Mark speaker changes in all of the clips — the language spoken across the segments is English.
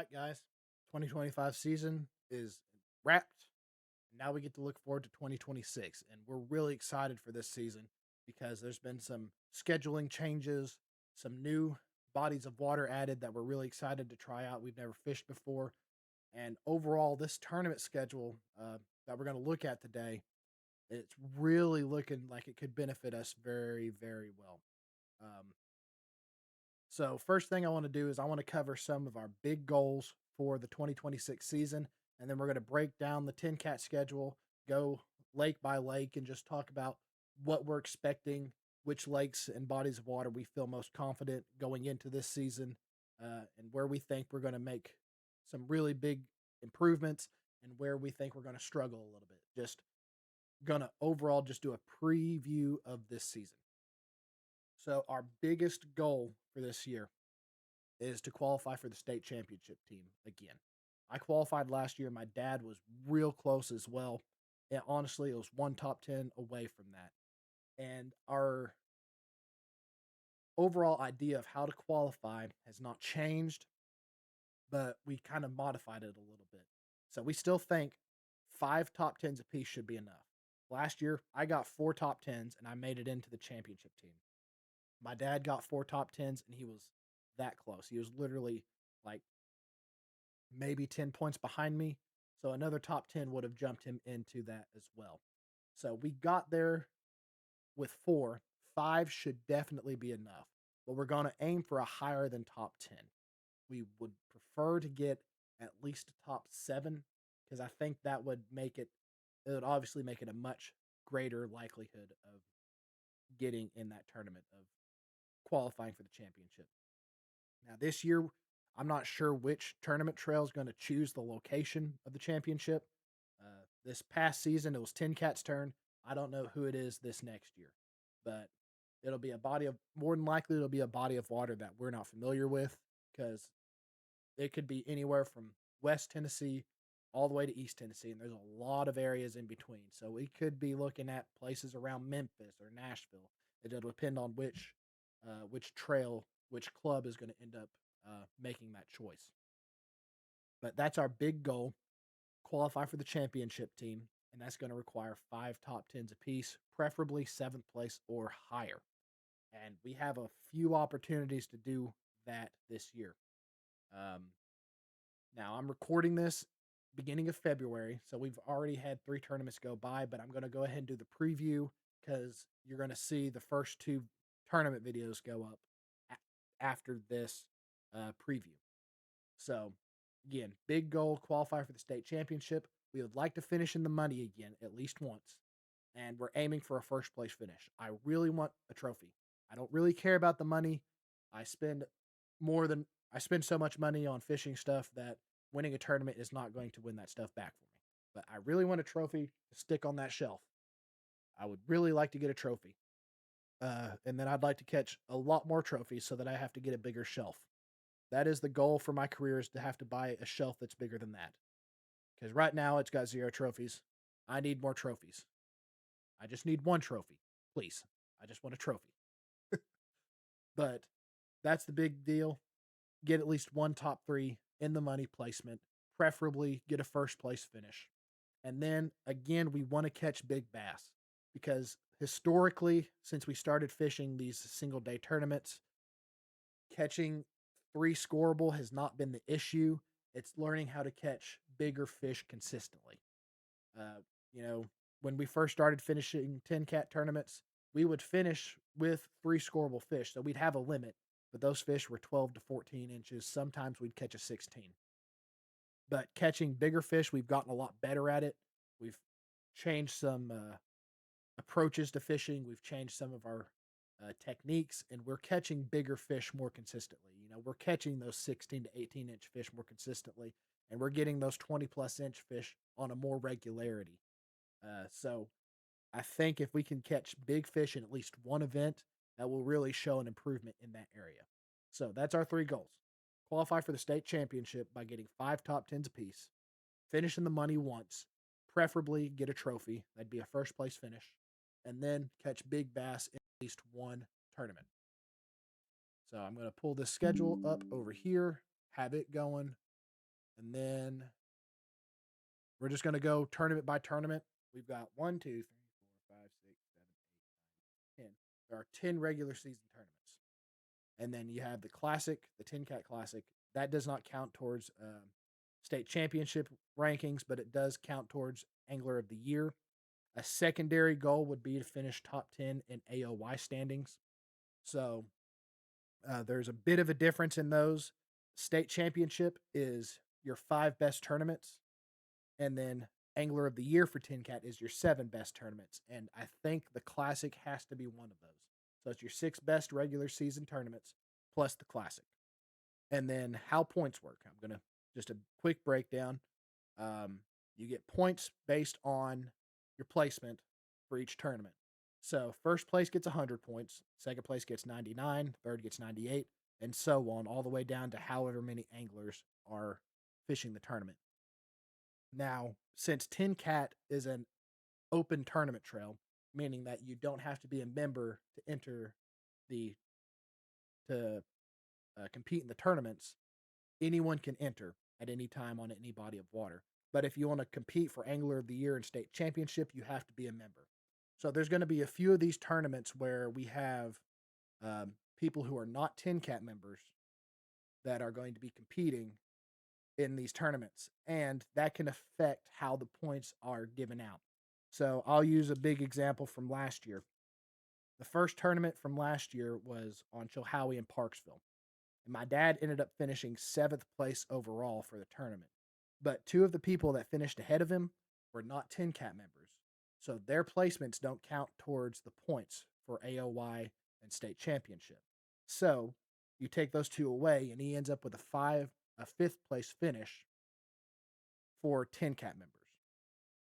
Speaker 1: right, guys. 2025 season is wrapped. Now we get to look forward to 2026. And we're really excited for this season because there's been some scheduling changes, some new bodies of water added that we're really excited to try out. We've never fished before. And overall, this tournament schedule that we're going to look at today, it's really looking like it could benefit us very, very well. Um, so, first thing I want to do is I want to cover some of our big goals for the 2026 season, and then we're going to break down the TNKATT schedule, go lake by lake, and just talk about what we're expecting, which lakes and bodies of water we feel most confident going into this season, and where we think we're going to make some really big improvements, and where we think we're going to struggle a little bit. Just going to overall just do a preview of this season. So, our biggest goal for this year is to qualify for the state championship team again. I qualified last year. My dad was real close as well. And honestly, it was one top 10 away from that. And our overall idea of how to qualify has not changed, but we kind of modified it a little bit. So we still think 5 top 10s apiece should be enough. Last year, I got 4 top 10s and I made it into the championship team. My dad got 4 top 10s and he was that close. He was literally like maybe 10 points behind me. So another top 10 would have jumped him into that as well. So we got there with 4. 5 should definitely be enough. But we're going to aim for a higher than top 10. We would prefer to get at least a top 7 because I think that would make it would obviously make it a much greater likelihood of getting in that tournament of qualifying for the championship. Now, this year, I'm not sure which tournament trail is going to choose the location of the championship. This past season, it was TNKATT's turn. I don't know who it is this next year, but it'll be a body of, more than likely, it'll be a body of water that we're not familiar with because it could be anywhere from West Tennessee all the way to East Tennessee, and there's a lot of areas in between. So we could be looking at places around Memphis or Nashville. It'll depend on which trail, which club is going to end up making that choice. But that's our big goal: qualify for the championship team, and that's going to require 5 top 10s apiece, preferably 7th place or higher. And we have a few opportunities to do that this year. Um, Now, I'm recording this beginning of February, so we've already had 3 tournaments go by, but I'm going to go ahead and do the preview because you're going to see the first 2 tournament videos go up after this preview. So, again, big goal: qualify for the state championship. We would like to finish in the money again at least once, and we're aiming for a first place finish. I really want a trophy. I don't really care about the money. I spend more than I spend so much money on fishing stuff that winning a tournament is not going to win that stuff back for me. But I really want a trophy to stick on that shelf. I would really like to get a trophy. And then I'd like to catch a lot more trophies so that I have to get a bigger shelf. That is the goal for my career, is to have to buy a shelf that's bigger than that. Because right now it's got 0 trophies. I need more trophies. I just need 1 trophy. Please. I just want a trophy. But that's the big deal. Get at least 1 top 3 in the money placement, preferably get a first place finish. And then again, we want to catch big bass because historically, since we started fishing these single day tournaments, catching 3 scoreable has not been the issue. It's learning how to catch bigger fish consistently. Uh, you know, when we first started finishing TNKATT tournaments, we would finish with 3 scoreable fish. So we'd have a limit, but those fish were 12 to 14 inches. Sometimes we'd catch a 16. But catching bigger fish, we've gotten a lot better at it. We've changed some approaches to fishing. We've changed some of our techniques, and we're catching bigger fish more consistently. We're catching those 16 to 18-inch fish more consistently, and we're getting those 20-plus-inch fish on a more regularity. So I think if we can catch big fish in at least one event, that will really show an improvement in that area. So that's our 3 goals: qualify for the state championship by getting 5 top 10s apiece, finish in the money once, preferably get a trophy. That'd be a first place finish, and then catch big bass in at least one tournament. So I'm going to pull this schedule up over here, have it going. And then we're just going to go tournament by tournament. We've got 1, 2, 3, 4, 5, 6, 7, 8, 9, 10. There are 10 regular season tournaments. And then you have the Classic, the TNKATT Classic. That does not count towards state championship rankings, but it does count towards Angler of the Year. A secondary goal would be to finish top 10 in AOY standings. So there's a bit of a difference in those. State championship is your 5 best tournaments, and then Angler of the Year for TNKATT is your 7 best tournaments. And I think the Classic has to be one of those. So it's your 6 best regular season tournaments plus the Classic. And then how points work. I'm going to just a quick breakdown. You get points based on your placement for each tournament. So first place gets 100 points, second place gets 99, third gets 98, and so on, all the way down to however many anglers are fishing the tournament. Now, since TNKATT is an open tournament trail, meaning that you don't have to be a member to enter the to compete in the tournaments, anyone can enter at any time on any body of water. But if you want to compete for Angler of the Year and state championship, you have to be a member. So there's going to be a few of these tournaments where we have people who are not TNKATT members that are going to be competing in these tournaments, and that can affect how the points are given out. So I'll use a big example from last year. The first tournament from last year was on Chilhowie in Parksville. And my dad ended up finishing 7th place overall for the tournament. But 2 of the people that finished ahead of him were not TNKATT members. So their placements don't count towards the points for AOY and state championship. So you take those 2 away, and he ends up with a 5th place finish for TNKATT members.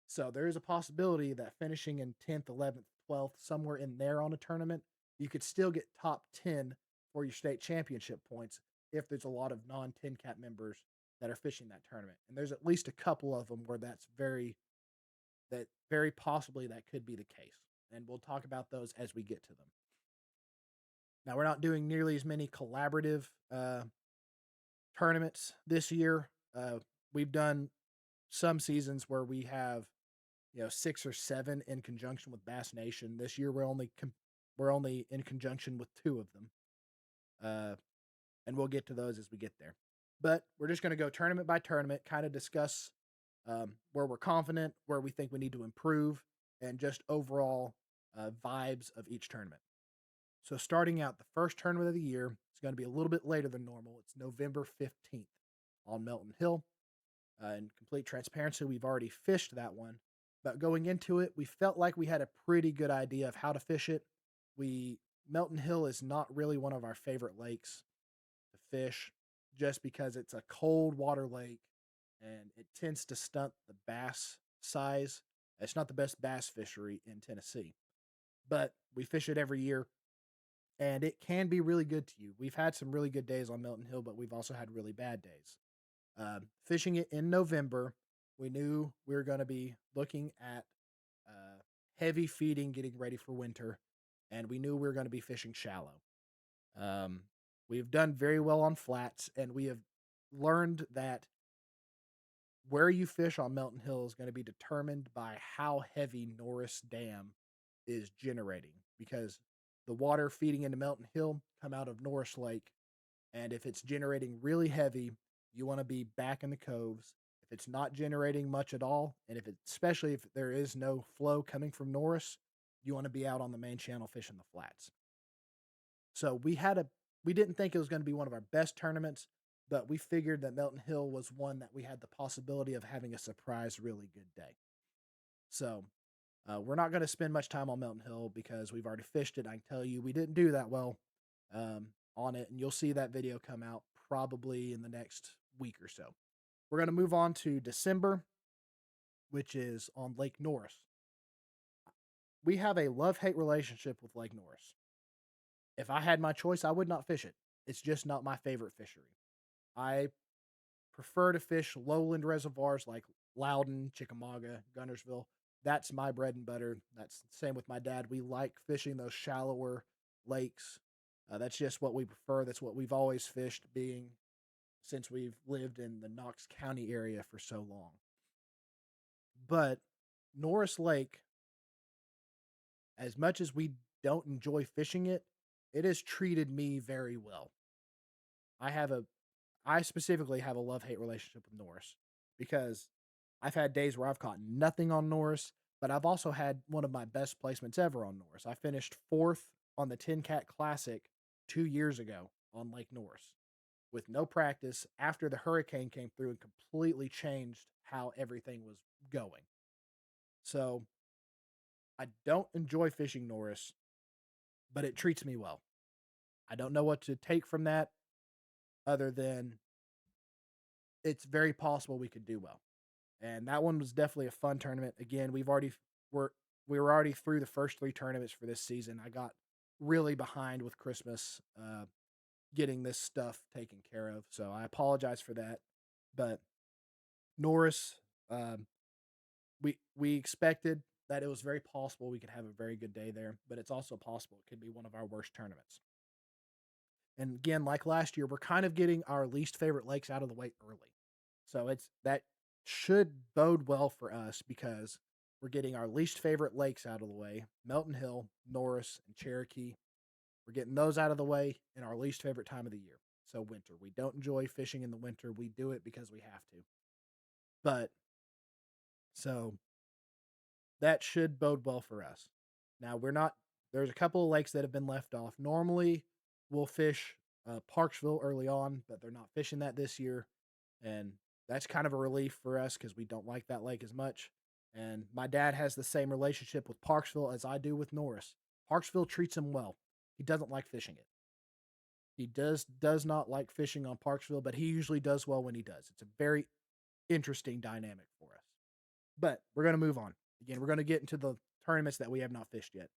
Speaker 1: So there is a possibility that finishing in 10th, 11th, 12th, somewhere in there on a tournament, you could still get top 10 for your state championship points if there's a lot of non-TNKATT members that are fishing that tournament. And there's at least a couple of them where that very possibly that could be the case. And we'll talk about those as we get to them. Now, we're not doing nearly as many collaborative tournaments this year. We've done some seasons where we have 6 or 7 in conjunction with Bass Nation. This year we're only in conjunction with 2 of them, and we'll get to those as we get there. But we're just going to go tournament by tournament, kind of discuss where we're confident, where we think we need to improve, and just overall vibes of each tournament. So starting out, the first tournament of the year is going to be a little bit later than normal. It's November 15th on Melton Hill. In complete transparency, we've already fished that one. But going into it, we felt like we had a pretty good idea of how to fish it. Melton Hill is not really one of our favorite lakes to fish just because it's a cold water lake and it tends to stunt the bass size. It's not the best bass fishery in Tennessee, but we fish it every year and it can be really good to you. We've had some really good days on Melton Hill, but we've also had really bad days. Fishing it in November, we knew we were going to be looking at heavy feeding, getting ready for winter, and we knew we were going to be fishing shallow. We've done very well on flats, and we have learned that where you fish on Melton Hill is going to be determined by how heavy Norris Dam is generating, because the water feeding into Melton Hill come out of Norris Lake, and if it's generating really heavy, you want to be back in the coves. If it's not generating much at all, and especially if there is no flow coming from Norris, you want to be out on the main channel fishing the flats. So we didn't think it was going to be one of our best tournaments, but we figured that Melton Hill was one that we had the possibility of having a surprise really good day. So we're not going to spend much time on Melton Hill because we've already fished it. I can tell you we didn't do that well on it, and you'll see that video come out probably in the next week or so. We're going to move on to December, which is on Lake Norris. We have a love-hate relationship with Lake Norris. If I had my choice, I would not fish it. It's just not my favorite fishery. I prefer to fish lowland reservoirs like Loudon, Chickamauga, Guntersville. That's my bread and butter. That's the same with my dad. We like fishing those shallower lakes. That's just what we prefer. That's what we've always fished, being since we've lived in the Knox County area for so long. But Norris Lake, as much as we don't enjoy fishing it, it has treated me very well. I have a I specifically have a love-hate relationship with Norris because I've had days where I've caught nothing on Norris, but I've also had one of my best placements ever on Norris. I finished 4th on the TNKATT Classic 2 years ago on Lake Norris with no practice after the hurricane came through and completely changed how everything was going. So, I don't enjoy fishing Norris, but it treats me well. I don't know what to take from that other than it's very possible we could do well. And that one was definitely a fun tournament. Again, we're we were already through the first 3 tournaments for this season. I got really behind with Christmas, getting this stuff taken care of, so I apologize for that. But Norris, um, we expected that it was very possible we could have a very good day there, but it's also possible it could be one of our worst tournaments. And again, like last year, we're kind of getting our least favorite lakes out of the way early. So it's that should bode well for us because we're getting our least favorite lakes out of the way. Melton Hill, Norris, and Cherokee. We're getting those out of the way in our least favorite time of the year. So winter. We don't enjoy fishing in the winter. We do it because we have to. But so that should bode well for us. Now we're not. There's a couple of lakes that have been left off. Normally, we'll fish Parksville early on, but they're not fishing that this year, and that's kind of a relief for us because we don't like that lake as much. And my dad has the same relationship with Parksville as I do with Norris. Parksville treats him well. He doesn't like fishing it. He does not like fishing on Parksville, but he usually does well when he does. It's a very interesting dynamic for us. But we're going to move on. Again, we're going to get into the tournaments that we have not fished yet.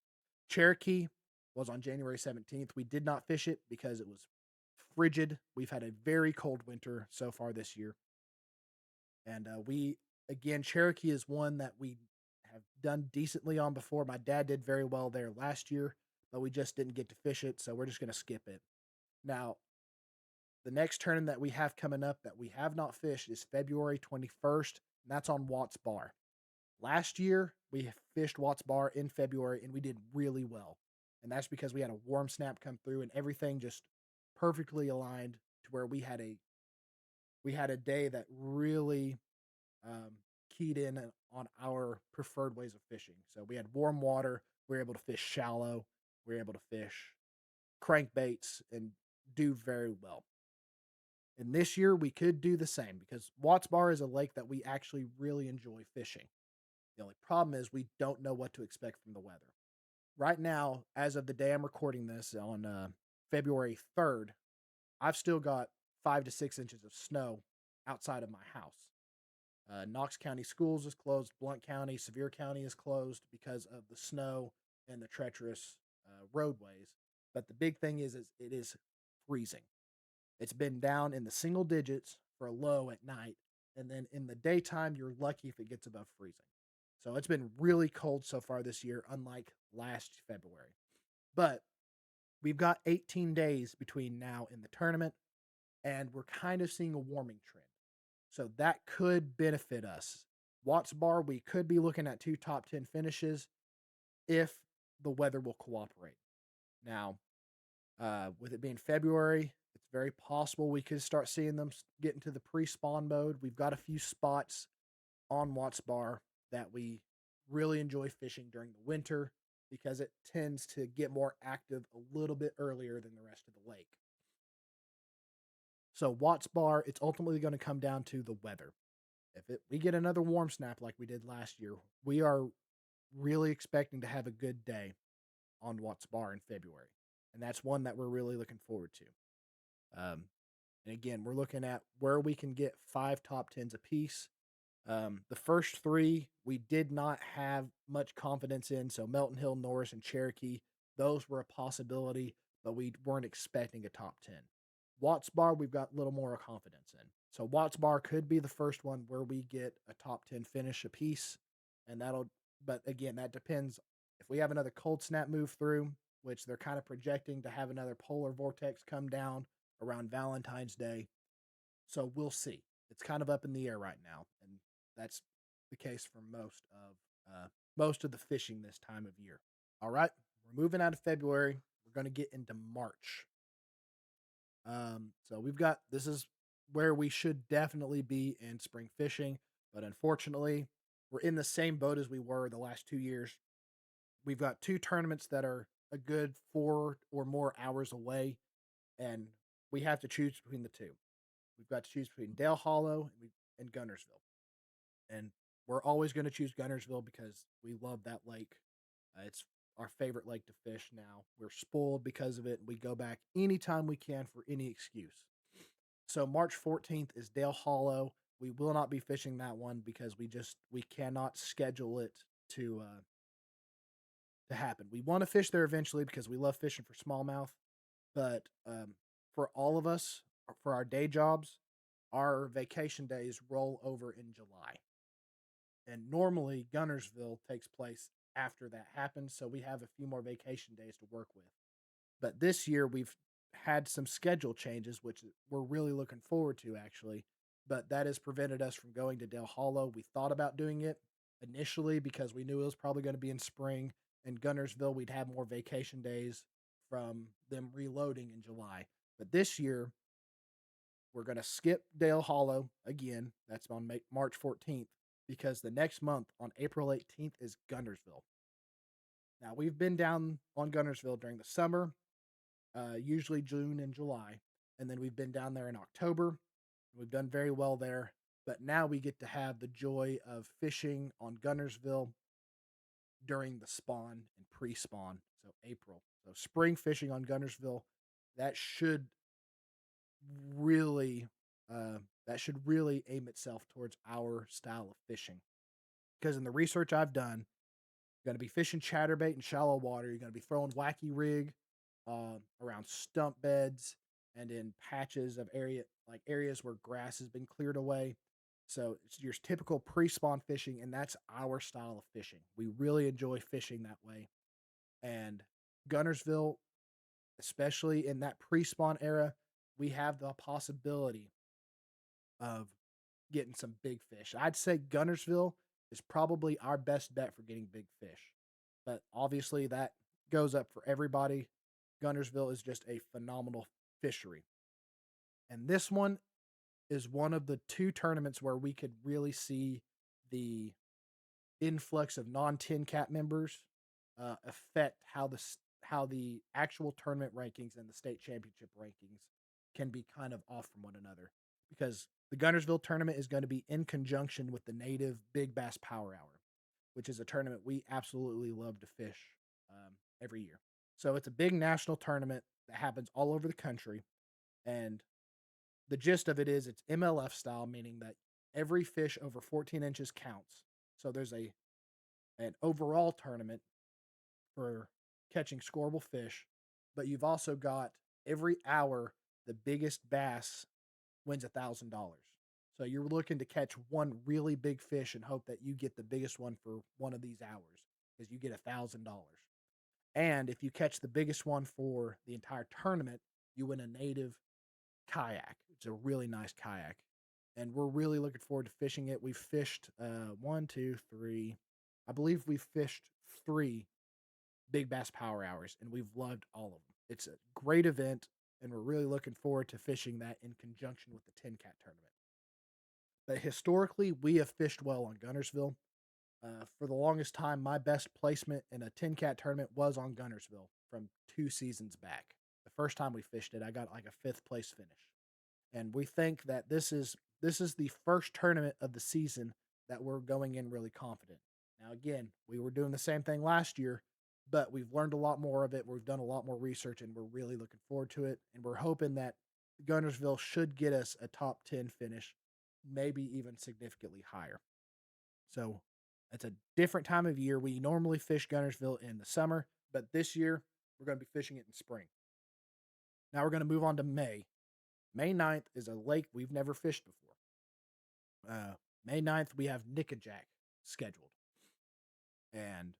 Speaker 1: Cherokee was on January 17th. We did not fish it because it was frigid. We've had a very cold winter so far this year. And again, Cherokee is one that we have done decently on before. My dad did very well there last year, but we just didn't get to fish it. So we're just going to skip it. Now, the next tournament that we have coming up that we have not fished is February 21st, and that's on Watts Bar. Last year, we fished Watts Bar in February, and we did really well. And that's because we had a warm snap come through, and everything just perfectly aligned to where we had a day that really keyed in on our preferred ways of fishing. So we had warm water. We were able to fish shallow. We were able to fish crankbaits and do very well. And this year we could do the same because Watts Bar is a lake that we actually really enjoy fishing. The only problem is we don't know what to expect from the weather. Right now, as of the day I'm recording this on February 3rd, I've still got 5 to 6 inches of snow outside of my house. Knox County Schools is closed. Blount County, Sevier County is closed because of the snow and the treacherous roadways. But the big thing is it is freezing. It's been down in the single digits for a low at night, and then in the daytime, you're lucky if it gets above freezing. So it's been really cold so far this year, unlike last February. But we've got 18 days between now and the tournament, and we're kind of seeing a warming trend. So that could benefit us. Watts Bar, we could be looking at 2 top 10 finishes if the weather will cooperate. Now, with it being February, it's very possible we could start seeing them get into the pre-spawn mode. We've got a few spots on Watts Bar that we really enjoy fishing during the winter because it tends to get more active a little bit earlier than the rest of the lake. So Watts Bar, it's ultimately going to come down to the weather. We get another warm snap like we did last year, we are really expecting to have a good day on Watts Bar in February. And that's one that we're really looking forward to. And again, we're looking at where we can get 5 top 10s apiece. The first 3 we did not have much confidence in. So Melton Hill, Norris, and Cherokee, those were a possibility, but we weren't expecting a top 10. Watts Bar, we've got a little more confidence in. So Watts Bar could be the first one where we get a top 10 finish apiece. And but again, that depends. If we have another cold snap move through, which they're kind of projecting to have another polar vortex come down around Valentine's Day, So we'll see. It's kind of up in the air right now, and that's the case for most of the fishing this time of year. All right, we're moving out of February. We're going to get into March. So we've got this is where we should definitely be in spring fishing, but unfortunately, we're in the same boat as we were the last 2 years. We've got two tournaments that are a good 4 or more hours away, and we have to choose between the two. We've got to choose between Dale Hollow and Gunnersville, and we're always going to choose Gunnersville because we love that lake. It's our favorite lake to fish now. We're spoiled because of it, and we go back anytime we can for any excuse. So March 14th is Dale Hollow. We will not be fishing that one because we cannot schedule it to happen. We want to fish there eventually because we love fishing for smallmouth, but for all of us, for our day jobs, our vacation days roll over in July. And normally Gunnersville takes place after that happens, so we have a few more vacation days to work with. But this year we've had some schedule changes, which we're really looking forward to actually. But that has prevented us from going to Dale Hollow. We thought about doing it initially because we knew it was probably going to be in spring. In Gunnersville, we'd have more vacation days from them reloading in July. But this year, we're going to skip Dale Hollow again. That's on March 14th because the next month on April 18th is Gunnersville. Now, we've been down on Gunnersville during the summer, usually June and July. And then we've been down there in October. We've done very well there. But now we get to have the joy of fishing on Gunnersville during the spawn and pre-spawn, so April. So spring fishing on Gunnersville, that should really that should really aim itself towards our style of fishing. Because in the research I've done, you're going to be fishing chatterbait in shallow water. You're going to be throwing wacky rig around stump beds and in patches of areas where grass has been cleared away. So it's your typical pre-spawn fishing, and that's our style of fishing. We really enjoy fishing that way. And Gunnersville, especially in that pre-spawn era, we have the possibility of getting some big fish. I'd say Gunnersville is probably our best bet for getting big fish. But obviously that goes up for everybody. Gunnersville is just a phenomenal fishery. And this one is one of the two tournaments where we could really see the influx of non-TNKATT members affect how the actual tournament rankings and the state championship rankings can be kind of off from one another, because the Gunnersville tournament is going to be in conjunction with the native Big Bass Power Hour, which is a tournament we absolutely love to fish every year. So it's a big national tournament that happens all over the country, and the gist of it is it's MLF style, meaning that every fish over 14 inches counts. So there's an overall tournament for catching scoreable fish, but you've also got every hour the biggest bass wins $1,000. So you're looking to catch one really big fish and hope that you get the biggest one for one of these hours because you get $1,000. And if you catch the biggest one for the entire tournament, you win a native kayak. It's a really nice kayak. And we're really looking forward to fishing it. We've fished one, two, three. I believe we've fished three Big Bass Power Hours, and we've loved all of them. It's a great event, and we're really looking forward to fishing that in conjunction with the TNKATT tournament. But historically, we have fished well on Gunnersville. For the longest time, my best placement in a TNKATT tournament was on Gunnersville from 2 seasons back. The first time we fished it, I got like a fifth place finish. And we think that this is the first tournament of the season that we're going in really confident. Now, again, we were doing the same thing last year, but we've learned a lot more of it. We've done a lot more research, and we're really looking forward to it. And we're hoping that Gunnersville should get us a top 10 finish, maybe even significantly higher. So it's a different time of year. We normally fish Gunnersville in the summer, but this year we're going to be fishing it in spring. Now we're going to move on to May. May 9th is a lake we've never fished before. May 9th, we have Nickajack scheduled. And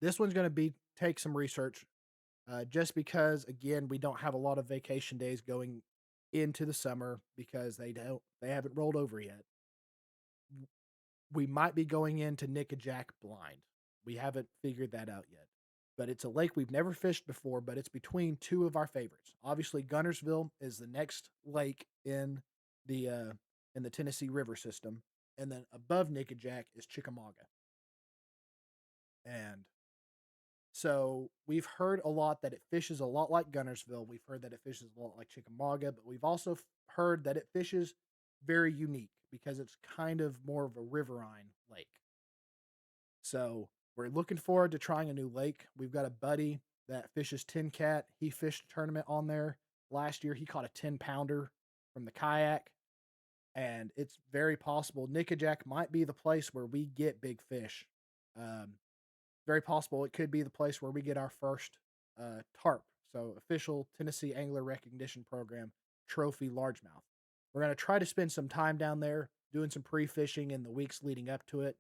Speaker 1: this one's going to take some research just because, again, we don't have a lot of vacation days going into the summer because they haven't rolled over yet. We might be going into Nickajack blind. We haven't figured that out yet. But it's a lake we've never fished before, but it's between two of our favorites. Obviously, Gunnersville is the next lake the in the Tennessee River system, and then above Nickajack is Chickamauga. And so we've heard a lot that it fishes a lot like Gunnersville. We've heard that it fishes a lot like Chickamauga, but we've also heard that it fishes very unique because it's kind of more of a riverine lake. So we're looking forward to trying a new lake. We've got a buddy that fishes TNKATT. He fished a tournament on there last year. He caught a 10-pounder from the kayak, and it's very possible Nickajack might be the place where we get big fish. Very possible it could be the place where we get our first TARP, so official Tennessee Angler Recognition Program trophy largemouth. We're going to try to spend some time down there doing some pre-fishing in the weeks leading up to it,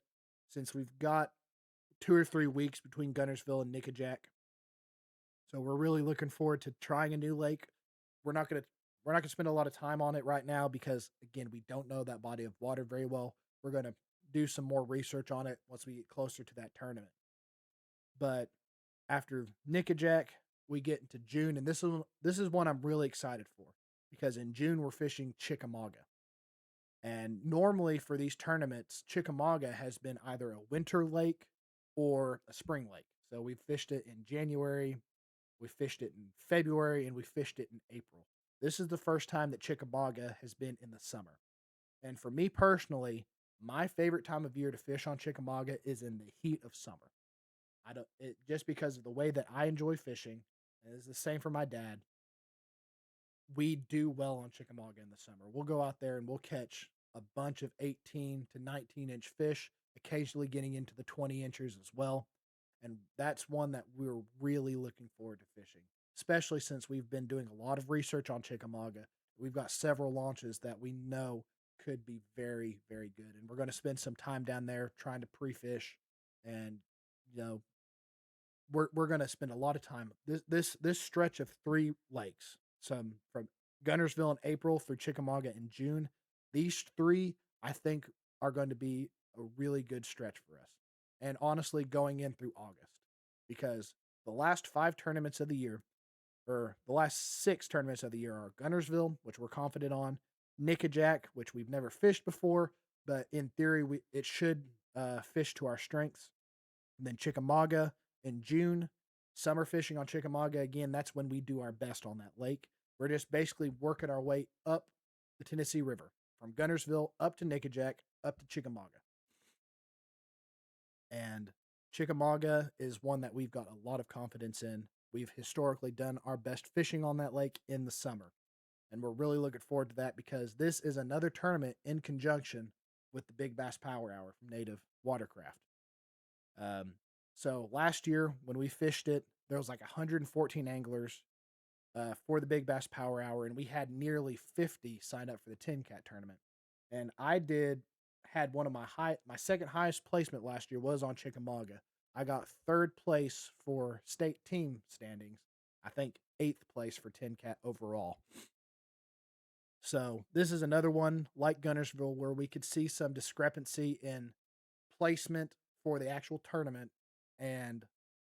Speaker 1: since we've got 2 or 3 weeks between Gunnersville and Nickajack. So we're really looking forward to trying a new lake. We're not gonna we're not gonna spend a lot of time on it right now because again we don't know that body of water very well. We're gonna do some more research on it once we get closer to that tournament. But after Nickajack, we get into June, and this is one I'm really excited for because in June we're fishing Chickamauga. And normally for these tournaments, Chickamauga has been either a winter lake or a spring lake. So we fished it in January, we fished it in February, and we fished it in April. This is the first time that Chickamauga has been in the summer. And for me personally, my favorite time of year to fish on Chickamauga is in the heat of summer. I don't it just because of the way that I enjoy fishing, and it's the same for my dad. We do well on Chickamauga in the summer. We'll go out there and we'll catch a bunch of 18 to 19-inch fish, occasionally getting into the 20 inchers as well. And that's one that we're really looking forward to fishing, especially since we've been doing a lot of research on Chickamauga. We've got several launches that we know could be very, very good. And we're going to spend some time down there trying to pre-fish and, you know, we're going to spend a lot of time this stretch of 3 lakes, some from Gunnersville in April through Chickamauga in June. These three I think are going to be a really good stretch for us, and honestly going in through August, because the last 5 tournaments of the year, or the last 6 tournaments of the year, are Gunnersville, which we're confident on, Nickajack, which we've never fished before, but in theory it should fish to our strengths, and then Chickamauga in June. Summer fishing on Chickamauga, again, that's when we do our best on that lake. We're just basically working our way up the Tennessee River from Gunnersville up to Nickajack, up to Chickamauga. And Chickamauga is one that we've got a lot of confidence in. We've historically done our best fishing on that lake in the summer. And we're really looking forward to that because this is another tournament in conjunction with the Big Bass Power Hour from Native Watercraft. Um, so last year when we fished it, there was like 114 anglers for the Big Bass Power Hour, and we had nearly 50 sign up for the TNKATT tournament. And I had one of my second highest placement last year was on Chickamauga. I got 3rd place for state team standings. I think 8th place for TNKATT overall. So this is another one like Gunnersville where we could see some discrepancy in placement for the actual tournament and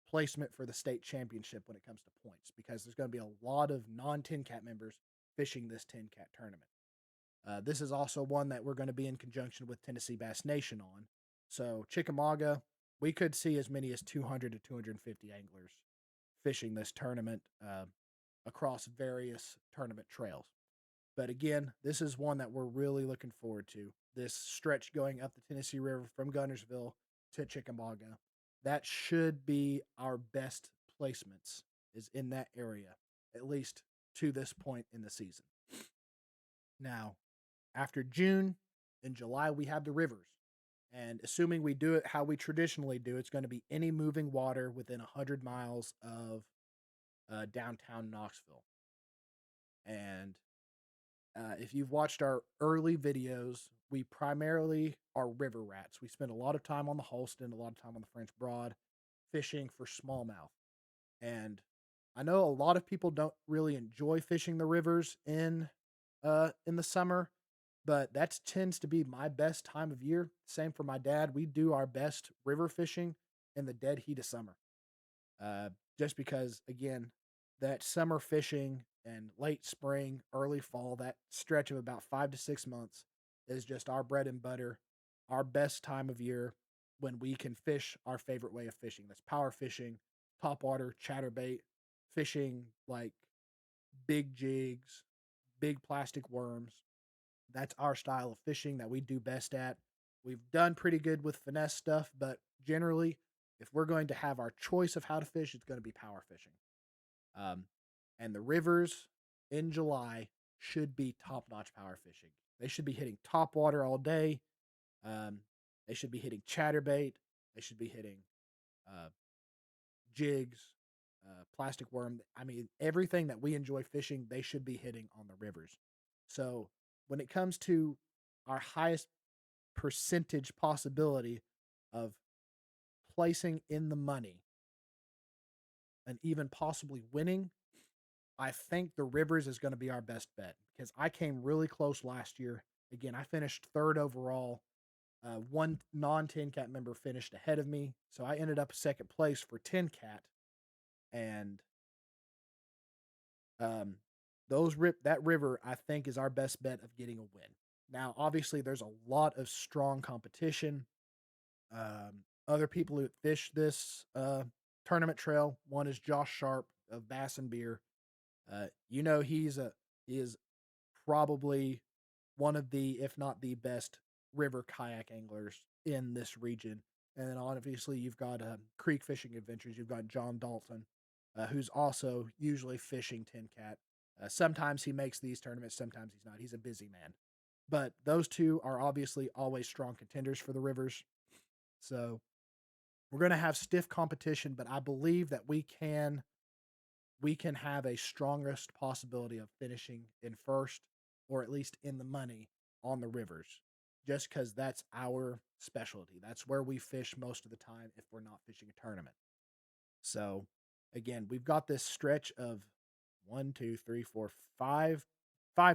Speaker 1: placement for the state championship when it comes to points, because there's going to be a lot of non-TNKATT members fishing this TNKATT tournament. This is also one that we're going to be in conjunction with Tennessee Bass Nation on. So Chickamauga, we could see as many as 200 to 250 anglers fishing this tournament across various tournament trails. But again, this is one that we're really looking forward to. This stretch going up the Tennessee River from Gunnersville to Chickamauga. That should be our best placements, is in that area, at least to this point in the season. Now, after June, in July, we have the rivers. And assuming we do it how we traditionally do, it's going to be any moving water within 100 miles of downtown Knoxville. And if you've watched our early videos, we primarily are river rats. We spend a lot of time on the Holston, a lot of time on the French Broad, fishing for smallmouth. And I know a lot of people don't really enjoy fishing the rivers in in the summer, but that tends to be my best time of year. Same for my dad. We do our best river fishing in the dead heat of summer. Uh, just because, again, that summer fishing and late spring, early fall, that stretch of about 5 to 6 months is just our bread and butter, our best time of year when we can fish our favorite way of fishing. That's power fishing, topwater, chatterbait, fishing like big jigs, big plastic worms. That's our style of fishing that we do best at. We've done pretty good with finesse stuff, but generally, if we're going to have our choice of how to fish, it's going to be power fishing. Um, and the rivers in July should be top notch power fishing. They should be hitting top water all day. Um, they should be hitting chatterbait. They should be hitting uh, jigs, plastic worm. I mean, everything that we enjoy fishing, they should be hitting on the rivers. So when it comes to our highest percentage possibility of placing in the money and even possibly winning, I think the Rivers is going to be our best bet because I came really close last year. Again, I finished third overall. One non TNKATT member finished ahead of me, so I ended up second place for TNKATT, and um, that river I think is our best bet of getting a win. Now, obviously, there's a lot of strong competition. Other people who fish this tournament trail. One is Josh Sharp of Bass and Beer. He is probably one of the, if not the best, river kayak anglers in this region. And then obviously you've got Creek Fishing Adventures. You've got John Dalton, who's also usually fishing Tin Cat. Sometimes he makes these tournaments, sometimes he's not. He's a busy man. But those two are obviously always strong contenders for the rivers. So we're going to have stiff competition, but I believe that we can have a strongest possibility of finishing in first or at least in the money on the rivers just because that's our specialty. That's where we fish most of the time if we're not fishing a tournament. So, again, we've got this stretch of one, two, three, four, five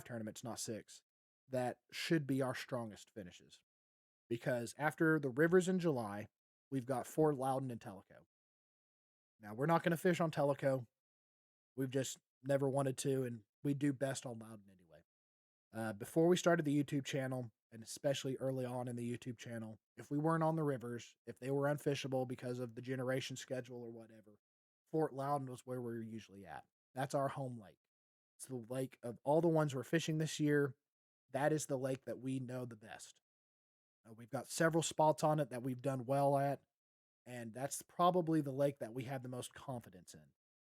Speaker 1: tournaments, not six, that should be our strongest finishes. Because after the rivers in July, we've got Fort Loudon and Tellico. Now, we're not going to fish on Tellico. We've just never wanted to, and we do best on Loudon anyway. Before we started the YouTube channel, and especially early on in the YouTube channel, if we weren't on the rivers, if they were unfishable because of the generation schedule or whatever, Fort Loudon was where we were usually at. That's our home lake. It's the lake of all the ones we're fishing this year. That is the lake that we know the best. We've got several spots on it that we've done well at, and that's probably the lake that we have the most confidence in,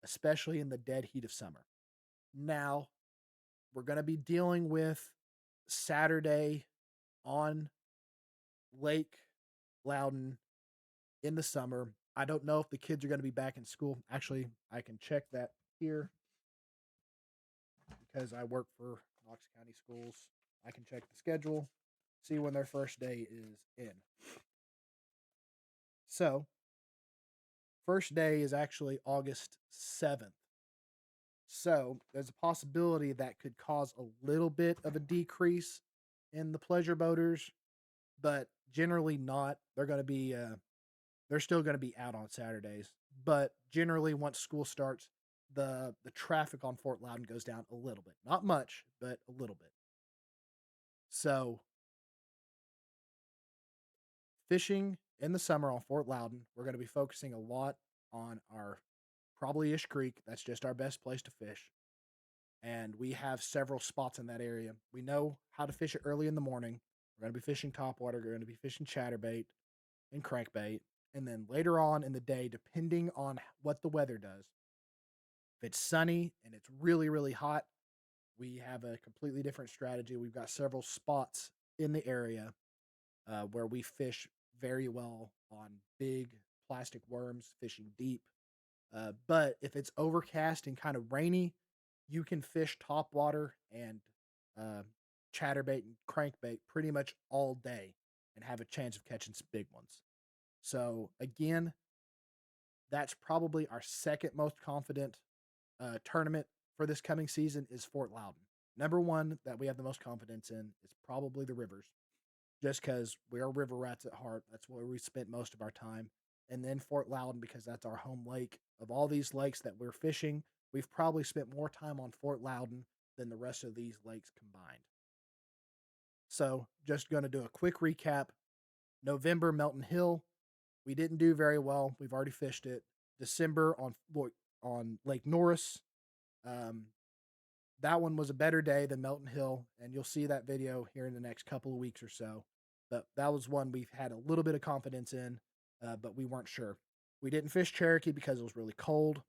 Speaker 1: especially in the dead heat of summer. Now, we're going to be dealing with Saturday on Lake Loudon in the summer. I don't know if the kids are going to be back in school. Actually, I can check that here because I work for Knox County Schools. I can check the schedule, see when their first day is in. So, first day is actually August 7th. So, there's a possibility that could cause a little bit of a decrease in the pleasure boaters, but generally not. They're still going to be out on Saturdays, but generally once school starts, the traffic on Fort Loudon goes down a little bit. Not much, but a little bit. So, fishing in the summer on Fort Loudon, we're going to be focusing a lot on our probably Ish Creek. That's just our best place to fish. And we have several spots in that area. We know how to fish it early in the morning. We're going to be fishing topwater. We're going to be fishing chatterbait and crankbait. And then later on in the day, depending on what the weather does, if it's sunny and it's really, really hot, we have a completely different strategy. We've got several spots in the area where we fish very well on big plastic worms, fishing deep. But if it's overcast and kind of rainy, you can fish topwater and uh, chatterbait and crankbait pretty much all day and have a chance of catching some big ones. So again, that's probably our second most confident tournament for this coming season is Fort Loudon. Number one that we have the most confidence in is probably the rivers, just because we are river rats at heart. That's where we spent most of our time. And then Fort Loudon, because that's our home lake. Of all these lakes that we're fishing, we've probably spent more time on Fort Loudon than the rest of these lakes combined. So, just going to do a quick recap. November, Melton Hill. We didn't do very well. We've already fished it. December on Lake Norris. Um, that one was a better day than Melton Hill, and you'll see that video here in the next couple of weeks or so. But that was one we've had a little bit of confidence in, but we weren't sure. We didn't fish Cherokee because it was really cold.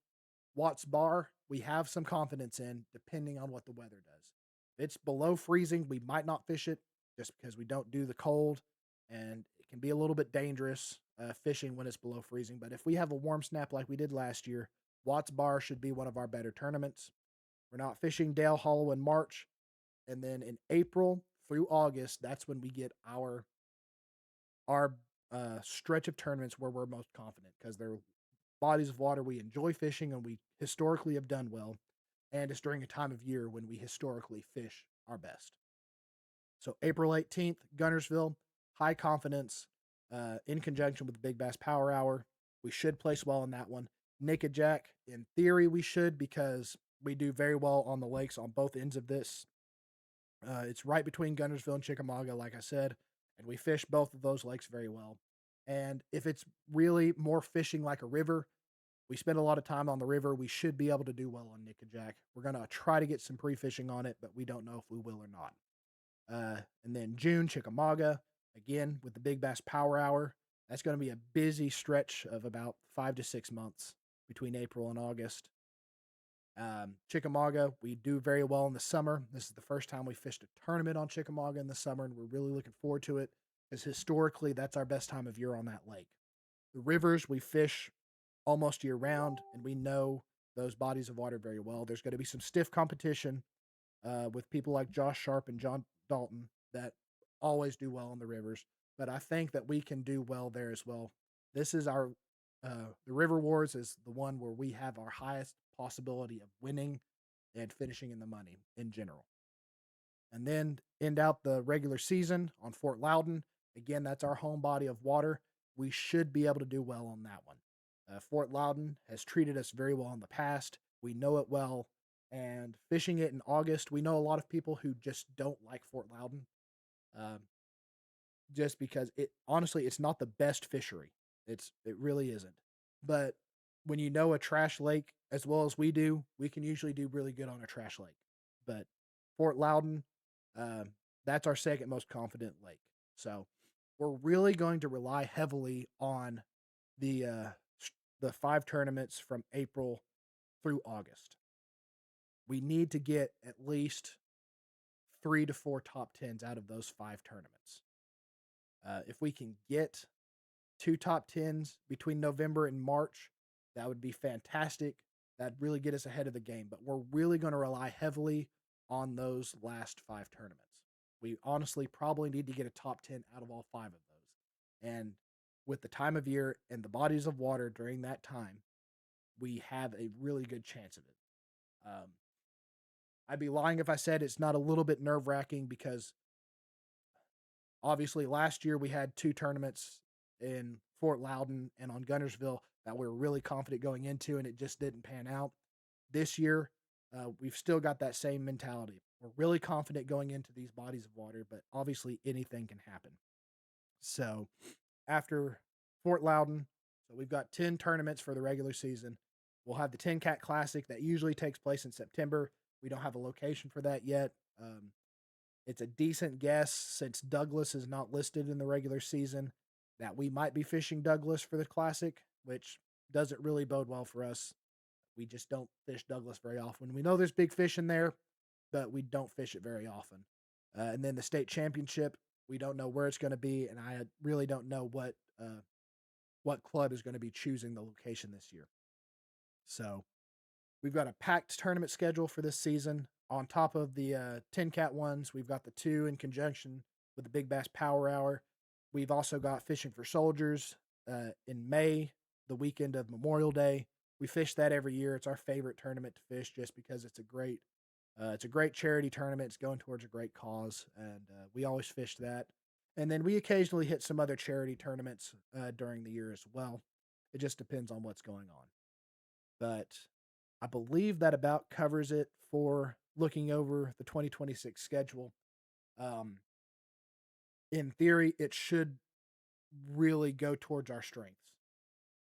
Speaker 1: Watts Bar, we have some confidence in, depending on what the weather does. If it's below freezing, we might not fish it just because we don't do the cold, and it can be a little bit dangerous fishing when it's below freezing. But if we have a warm snap like we did last year, Watts Bar should be one of our better tournaments. We're not fishing Dale Hollow in March, and then in April through August, that's when we get our stretch of tournaments where we're most confident because they're bodies of water we enjoy fishing and we historically have done well, and it's during a time of year when we historically fish our best. So April 18th, Gunnersville, high confidence, in conjunction with the Big Bass Power Hour. We should place well in that one. Nickajack, in theory, we should because we do very well on the lakes on both ends of this. It's right between Gunnersville and Chickamauga, like I said, and we fish both of those lakes very well. And if it's really more fishing like a river, we spend a lot of time on the river. We should be able to do well on Nickajack. We're going to try to get some pre fishing on it, but we don't know if we will or not. And then June, Chickamauga, again with the Big Bass Power Hour. That's going to be a busy stretch of about 5 to 6 months between April and August. Chickamauga, we do very well in the summer. This is the first time we fished a tournament on Chickamauga in the summer, and we're really looking forward to it because historically that's our best time of year on that lake. The rivers we fish almost year round, and we know those bodies of water very well. There's going to be some stiff competition with people like Josh Sharp and John Dalton that always do well on the rivers, but I think that we can do well there as well. This is the River Wars is the one where we have our highest possibility of winning and finishing in the money in general. And then end out the regular season on Fort Loudon. Again, that's our home body of water. We should be able to do well on that one. Fort Loudon has treated us very well in the past. We know it well. And fishing it in August, we know a lot of people who just don't like Fort Loudon, um, just because it honestly it's not the best fishery. It really isn't. But when you know a trash lake as well as we do, we can usually do really good on a trash lake. But Fort Loudon, um, that's our second most confident lake. So we're really going to rely heavily on the uh, the 5 tournaments from April through August. We need to get at least 3 to 4 top tens out of those 5 tournaments. If we can get 2 top 10s between November and March, that would be fantastic. That'd really get us ahead of the game. But we're really going to rely heavily on those last 5 tournaments. We honestly probably need to get a top 10 out of all 5 of those. And with the time of year and the bodies of water during that time, we have a really good chance of it. Um, I'd be lying if I said it's not a little bit nerve wracking because obviously last year we had 2 tournaments in Fort Loudon and on Gunnersville that we were really confident going into, and it just didn't pan out. This year, we've still got that same mentality. We're really confident going into these bodies of water, but obviously anything can happen. So after Fort Loudon, so we've got 10 tournaments for the regular season. We'll have the TNKATT Classic that usually takes place in September. We don't have a location for that yet. It's a decent guess since Douglas is not listed in the regular season that we might be fishing Douglas for the Classic, which doesn't really bode well for us. We just don't fish Douglas very often. We know there's big fish in there, but we don't fish it very often. And then the state championship, we don't know where it's going to be, and I really don't know what club is going to be choosing the location this year. So we've got a packed tournament schedule for this season. On top of the TNKATT ones, we've got the 2 in conjunction with the Big Bass Power Hour. We've also got Fishing for Soldiers in May, the weekend of Memorial Day. We fish that every year. It's our favorite tournament to fish just because it's a great It's a great charity tournament. It's going towards a great cause, and we always fish that. And then we occasionally hit some other charity tournaments during the year as well. It just depends on what's going on. But I believe that about covers it for looking over the 2026 schedule. Um, in theory, it should really go towards our strengths.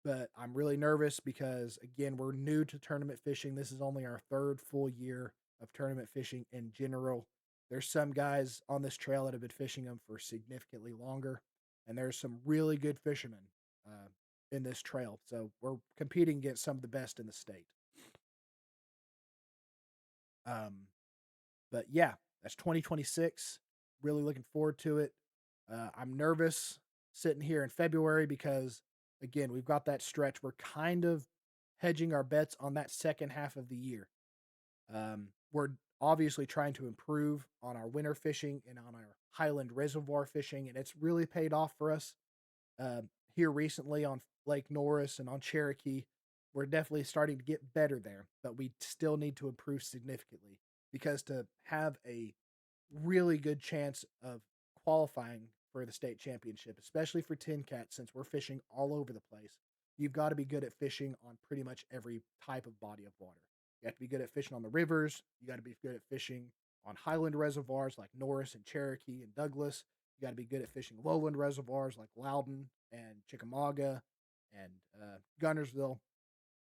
Speaker 1: But I'm really nervous because, again, we're new to tournament fishing. This is only our third full year of tournament fishing in general. There's some guys on this trail that have been fishing them for significantly longer, and there's some really good fishermen uh, in this trail. So we're competing against some of the best in the state. Um, but yeah, that's 2026. Really looking forward to it. I'm nervous sitting here in February because, again, we've got that stretch. We're kind of hedging our bets on that second half of the year. We're obviously trying to improve on our winter fishing and on our highland reservoir fishing, and it's really paid off for us uh, here recently on Lake Norris and on Cherokee. We're definitely starting to get better there, but we still need to improve significantly because to have a really good chance of qualifying for the state championship, especially for TNKATT, since we're fishing all over the place, you've got to be good at fishing on pretty much every type of body of water. You have to be good at fishing on the rivers. You got to be good at fishing on highland reservoirs like Norris and Cherokee and Douglas. You got to be good at fishing lowland reservoirs like Loudon and Chickamauga and Gunnersville.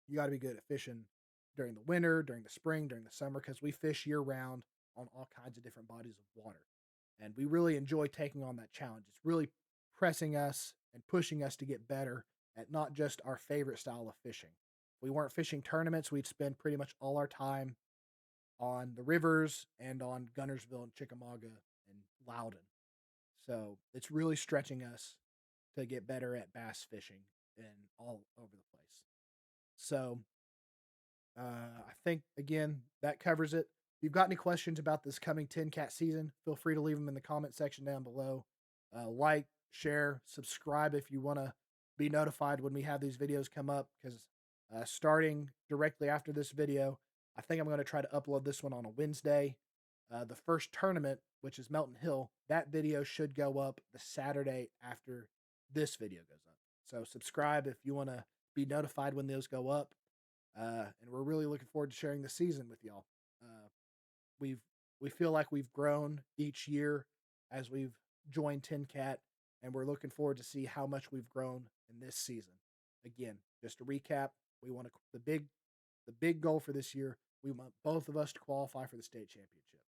Speaker 1: You got to be good at fishing during the winter, during the spring, during the summer, because we fish year round on all kinds of different bodies of water. And we really enjoy taking on that challenge. It's really pressing us and pushing us to get better at not just our favorite style of fishing. If we weren't fishing tournaments, we'd spend pretty much all our time on the rivers and on Gunnersville and Chickamauga and Loudon. So it's really stretching us to get better at bass fishing and all over the place. So I think, again, that covers it. If you've got any questions about this coming TNKATT season, feel free to leave them in the comment section down below. Like, share, subscribe if you want to be notified when we have these videos come up, because starting directly after this video, I think I'm going to try to upload this one on a Wednesday. The first tournament, which is Melton Hill, that video should go up the Saturday after this video goes up. So subscribe if you want to be notified when those go up. And we're really looking forward to sharing the season with y'all. Uh, we've we feel like we've grown each year as we've joined TNKATT, and we're looking forward to see how much we've grown in this season. Again, just to recap, we want to the big goal for this year. We want both of us to qualify for the state championship.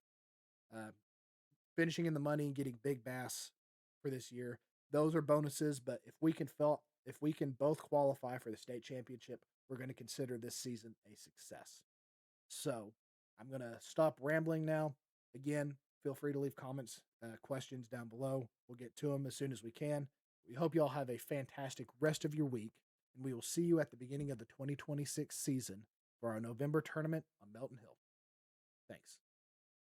Speaker 1: Uh, Finishing in the money and getting big bass for this year, those are bonuses. But if we can both qualify for the state championship, we're going to consider this season a success. So I'm going to stop rambling now. Again, feel free to leave comments, questions down below. We'll get to them as soon as we can. We hope you all have a fantastic rest of your week, and we will see you at the beginning of the 2026 season for our November tournament on Melton Hill. Thanks.